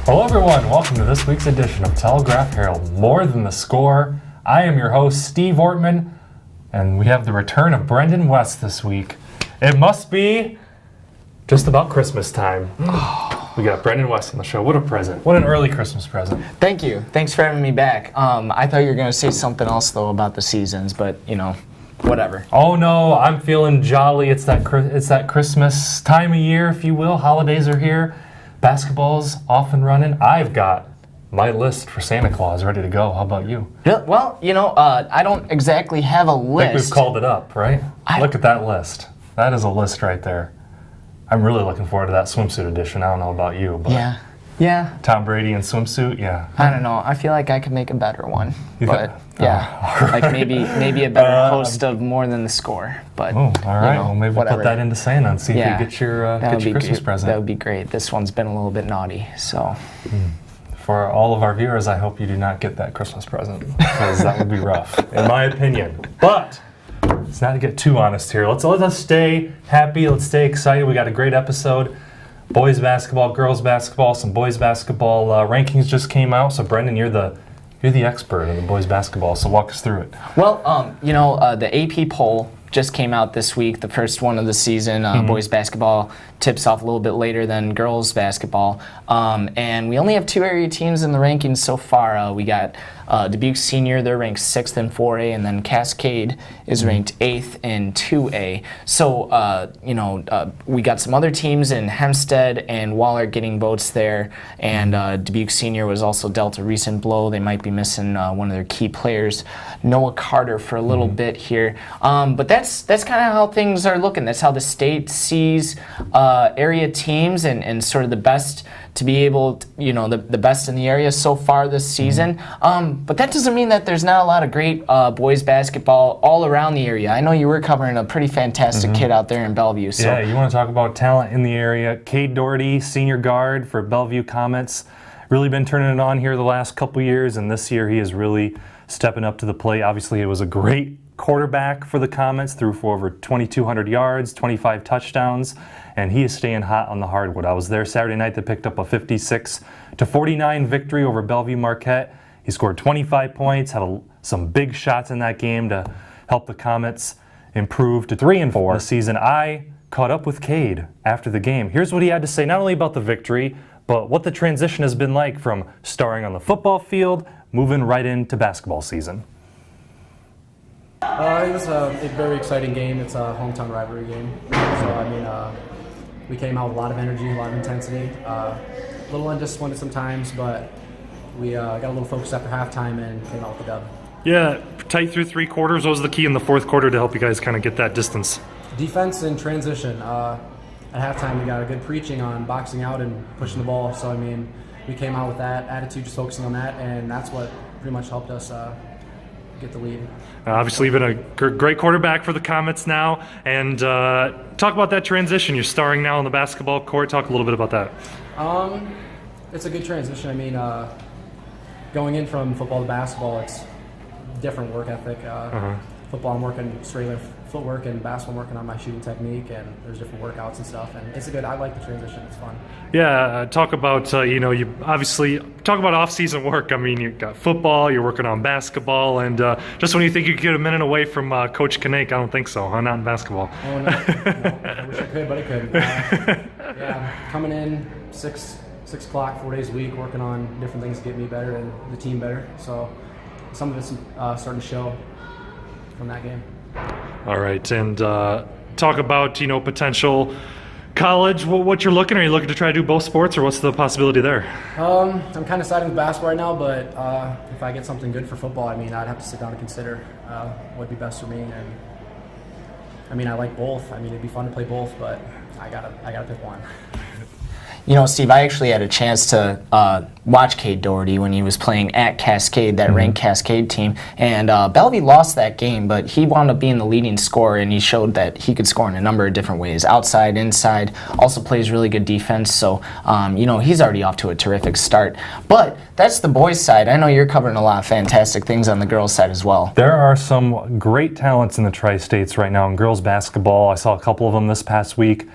Hello everyone, welcome to this week's edition of Telegraph Herald, More Than the Score. I am your host, Steve Ortman, and we have the return of Brendan West this week. It must be just about Christmas time. We got Brendan West on the show. What a present. What an early Christmas present. Thank you. Thanks for having me back. I thought you were going to say something else, though, about the seasons, but, whatever. Oh no, I'm feeling jolly. It's that Christmas time of year, if you will. Holidays are here. Basketball's off and running. I've got my list for Santa Claus ready to go. How about you? Yeah, well, I don't exactly have a list. I think we've called it up, right? Look at that list. That is a list right there. I'm really looking forward to that swimsuit edition. I don't know about you, but yeah. Tom Brady in swimsuit, yeah. I don't know. I feel like I could make a better one, but yeah, right. like maybe a better host of More Than the Score. But all right. Well, maybe we'll put that into Santa and see if you get your Christmas present. That would be great. This one's been a little bit naughty, so. For all of our viewers, I hope you do not get that Christmas present because that would be rough, in my opinion. But let's not get too honest here. Let's stay happy. Let's stay excited. We got a great episode. Boys basketball, girls basketball, some boys basketball rankings just came out. So Brendan, you're the expert in the boys basketball. So walk us through it. Well, the AP poll just came out this week, the first one of the season. Boys basketball tips off a little bit later than girls basketball. And we only have two area teams in the rankings so far. We got Dubuque Senior, they're ranked 6th in 4A, and then Cascade is ranked 8th in 2A. So, we got some other teams in Hempstead and Waller getting votes there, and Dubuque Senior was also dealt a recent blow. They might be missing one of their key players, Noah Carter, for a little bit here. But that's kind of how things are looking. That's how the state sees area teams and sort of the best to be able to, the best in the area so far this season. But that doesn't mean that there's not a lot of great boys basketball all around the area. I know you were covering a pretty fantastic kid out there in Bellevue. So. Yeah, you want to talk about talent in the area. Cade Doherty, senior guard for Bellevue Comets. Really been turning it on here the last couple years, and this year he is really stepping up to the plate. Obviously, it was a great quarterback for the Comets, threw for over 2,200 yards, 25 touchdowns, and he is staying hot on the hardwood. I was there Saturday night. They picked up a 56-49 victory over Bellevue Marquette. He scored 25 points, had some big shots in that game to help the Comets improve to 3-4 this season. I caught up with Cade after the game. Here's what he had to say, not only about the victory, but what the transition has been like from starring on the football field, moving right into basketball season. It was a very exciting game. It's a hometown rivalry game. So, we came out with a lot of energy, a lot of intensity. A little undisciplined sometimes, but we got a little focused after halftime and came out with the dub. Yeah, tight through three quarters. What was the key in the fourth quarter to help you guys kind of get that distance? Defense and transition. At halftime, we got a good preaching on boxing out and pushing the ball. So, we came out with that attitude, just focusing on that, and that's what pretty much helped us get the lead. Obviously, you've been a great quarterback for the Comets now. And talk about that transition. You're starring now on the basketball court. Talk a little bit about that. It's a good transition. Going in from football to basketball, it's different work ethic. Football, I'm working straight footwork, and basketball, I'm working on my shooting technique, and there's different workouts and stuff. And it's I like the transition. It's fun. Yeah, talk about, you obviously talk about off-season work. You've got football, you're working on basketball, and just when you think you could get a minute away from Coach Kinnick, I don't think so, huh? Not in basketball. Oh, no. I wish I could, but I couldn't. Coming in 6 o'clock, 4 days a week, working on different things to get me better and the team better. So some of it's starting to show from that game. All right, and talk about, potential college, what you're looking. Are you looking to try to do both sports, or what's the possibility there? I'm kind of siding with basketball right now, but if I get something good for football, I'd have to sit down and consider what would be best for me. And I like both. It'd be fun to play both, but I gotta pick one. Steve, I actually had a chance to watch Cade Doherty when he was playing at Cascade, that ranked Cascade team. And Bellevue lost that game, but he wound up being the leading scorer, and he showed that he could score in a number of different ways. Outside, inside, also plays really good defense. So, he's already off to a terrific start. But that's the boys' side. I know you're covering a lot of fantastic things on the girls' side as well. There are some great talents in the Tri-States right now in girls basketball. I saw a couple of them this past week.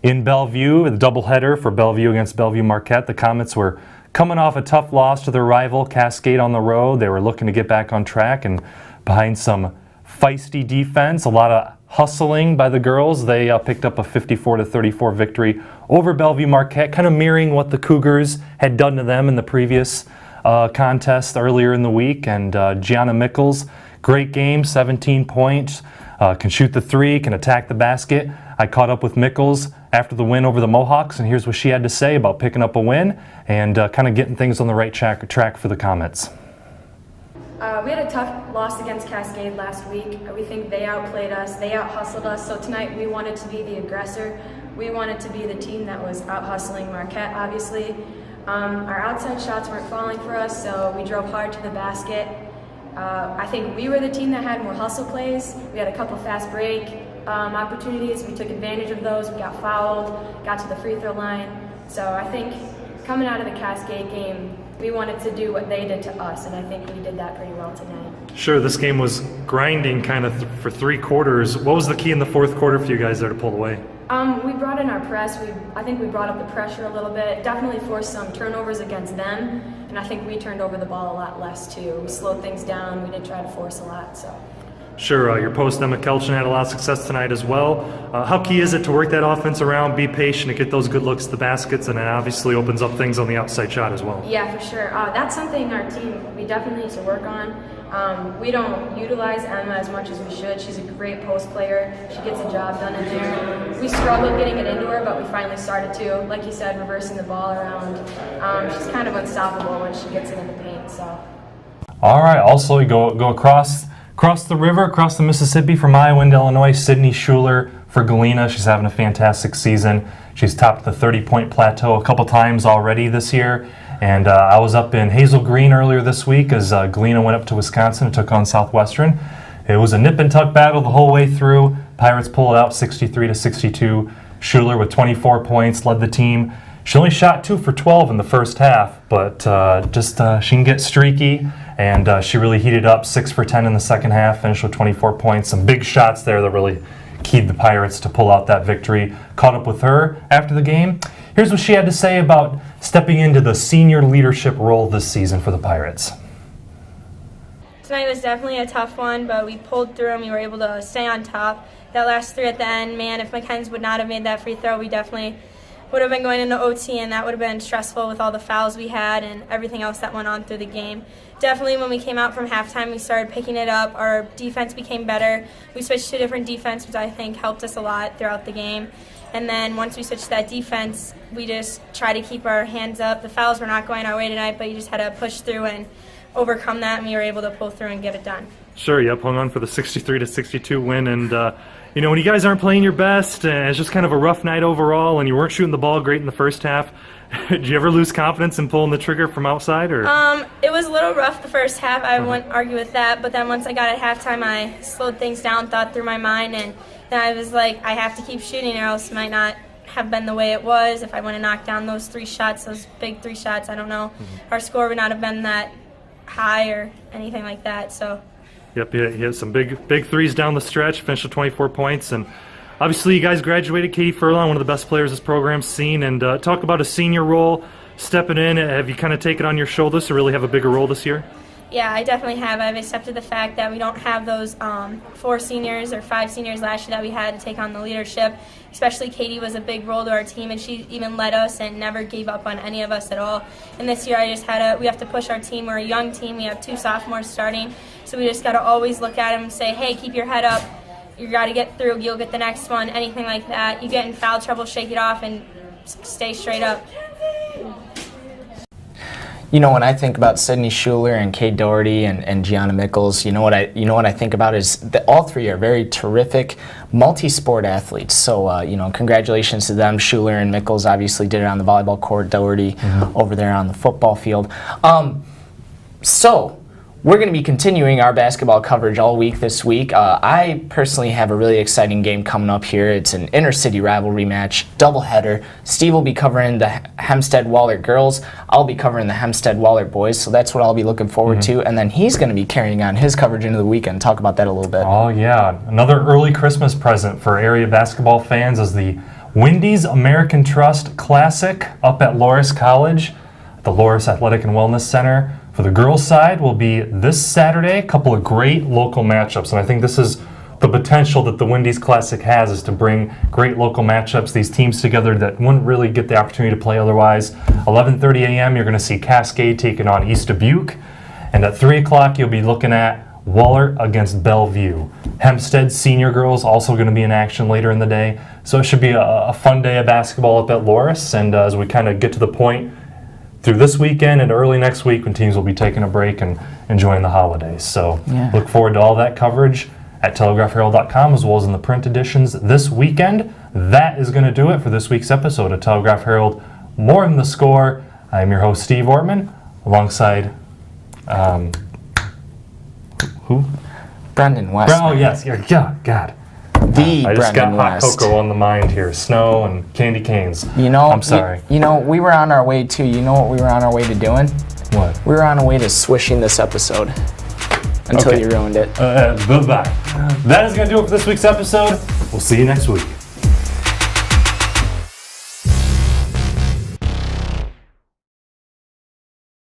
In Bellevue, the doubleheader for Bellevue against Bellevue Marquette, the Comets were coming off a tough loss to their rival Cascade on the road. They were looking to get back on track, and behind some feisty defense, a lot of hustling by the girls, they picked up a 54-34 victory over Bellevue Marquette, kind of mirroring what the Cougars had done to them in the previous contest earlier in the week. And Gianna Mickles, great game, 17 points, can shoot the three, can attack the basket. I caught up with Mickles after the win over the Mohawks, and here's what she had to say about picking up a win and kind of getting things on the right track for the Comets. We had a tough loss against Cascade last week. We think they outplayed us, they out-hustled us, so tonight we wanted to be the aggressor. We wanted to be the team that was out-hustling Marquette, obviously. Our outside shots weren't falling for us, so we drove hard to the basket. I think we were the team that had more hustle plays. We had a couple fast break opportunities. We took advantage of those. We got fouled, got to the free throw line. So I think coming out of the Cascade game, we wanted to do what they did to us, and I think we did that pretty well tonight. Sure, this game was grinding kind of for 3 quarters. What was the key in the fourth quarter for you guys there to pull away? We brought in our press. I think we brought up the pressure a little bit. Definitely forced some turnovers against them, and I think we turned over the ball a lot less too. We slowed things down. We didn't try to force a lot. So. Sure, your post, Emma Kelchin, had a lot of success tonight as well. How key is it to work that offense around, be patient, and get those good looks at the baskets, and it obviously opens up things on the outside shot as well? Yeah, for sure. That's something our team, we definitely need to work on. We don't utilize Emma as much as we should. She's a great post player. She gets the job done in there. We struggled getting it into her, but we finally started to. Like you said, reversing the ball around. She's kind of unstoppable when she gets it in the paint. So. All right, also you go across the river, across the Mississippi from Iowa into Illinois, Sydney Schuler for Galena. She's having a fantastic season. She's topped the 30-point plateau a couple times already this year. And I was up in Hazel Green earlier this week as Galena went up to Wisconsin and took on Southwestern. It was a nip and tuck battle the whole way through. Pirates pulled it out 63-62. Schuler with 24 points led the team. She only shot 2 for 12 in the first half, but she can get streaky, and she really heated up, 6 for 10 in the second half, finished with 24 points. Some big shots there that really keyed the Pirates to pull out that victory. Caught up with her after the game. Here's what she had to say about stepping into the senior leadership role this season for the Pirates. Tonight was definitely a tough one, but we pulled through and we were able to stay on top. That last 3 at the end, man, if McKenzie would not have made that free throw, we definitely would have been going into OT, and that would have been stressful with all the fouls we had and everything else that went on through the game. Definitely when we came out from halftime, we started picking it up. Our defense became better. We switched to a different defense, which I think helped us a lot throughout the game. And then once we switched to that defense, we just tried to keep our hands up. The fouls were not going our way tonight, but you just had to push through and overcome that, and we were able to pull through and get it done. Sure, yep, hung on for the 63-62 win, and when you guys aren't playing your best, and it's just kind of a rough night overall, and you weren't shooting the ball great in the first half, did you ever lose confidence in pulling the trigger from outside? Or it was a little rough the first half. I wouldn't argue with that, but then once I got at halftime, I slowed things down, thought through my mind, and then I was like, I have to keep shooting, or else it might not have been the way it was. If I want to knock down those 3 shots, those big 3 shots, I don't know. Our score would not have been that high or anything like that. So. Yep, he had some big threes down the stretch, finished with 24 points, and obviously you guys graduated Katie Furlong, one of the best players this program's seen, and talk about a senior role, stepping in. Have you kind of taken on your shoulders to really have a bigger role this year? Yeah, I definitely have. I've accepted the fact that we don't have those 4 seniors or 5 seniors last year that we had to take on the leadership. Especially Katie was a big role to our team, and she even led us and never gave up on any of us at all. And this year we have to push our team. We're a young team. We have 2 sophomores starting. So we just got to always look at them and say, hey, keep your head up. You got to get through. You'll get the next one, anything like that. You get in foul trouble, shake it off, and stay straight up. You know, when I think about Sydney Schuler and Kate Doherty and Gianna Mickles, you know what I think about is that all 3 are very terrific multi-sport athletes. So, congratulations to them. Schuler and Mickles obviously did it on the volleyball court. Doherty over there on the football field. So, we're going to be continuing our basketball coverage all week this week. I personally have a really exciting game coming up here. It's an inter-city rivalry match, doubleheader. Steve will be covering the Hempstead-Wahlert girls. I'll be covering the Hempstead-Wahlert boys, so that's what I'll be looking forward to. And then he's going to be carrying on his coverage into the weekend. Talk about that a little bit. Oh, yeah. Another early Christmas present for area basketball fans is the Wendy's American Trust Classic up at Loras College. at the Loris Athletic and Wellness Center. For the girls' side, will be this Saturday. A couple of great local matchups, and I think this is the potential that the Wendy's Classic has, is to bring great local matchups, these teams together that wouldn't really get the opportunity to play otherwise. 11:30 a.m. you're going to see Cascade taking on East Dubuque, and at 3 o'clock you'll be looking at Waller against Bellevue. Hempstead senior girls also going to be in action later in the day, so it should be a fun day of basketball up at Loris. And as we kind of get to the point through this weekend and early next week when teams will be taking a break and enjoying the holidays. So look forward to all that coverage at TelegraphHerald.com as well as in the print editions this weekend. That is going to do it for this week's episode of Telegraph Herald More Than the Score. I'm your host, Steve Ortman, alongside who? Brendan West. Oh, yes. Yeah, God. I just got hot cocoa on the mind here. Snow and candy canes. I'm sorry. We were on our way to, you know what we were on our way to doing? What? We were on our way to swishing this episode until you ruined it. Bye-bye. That is going to do it for this week's episode. We'll see you next week.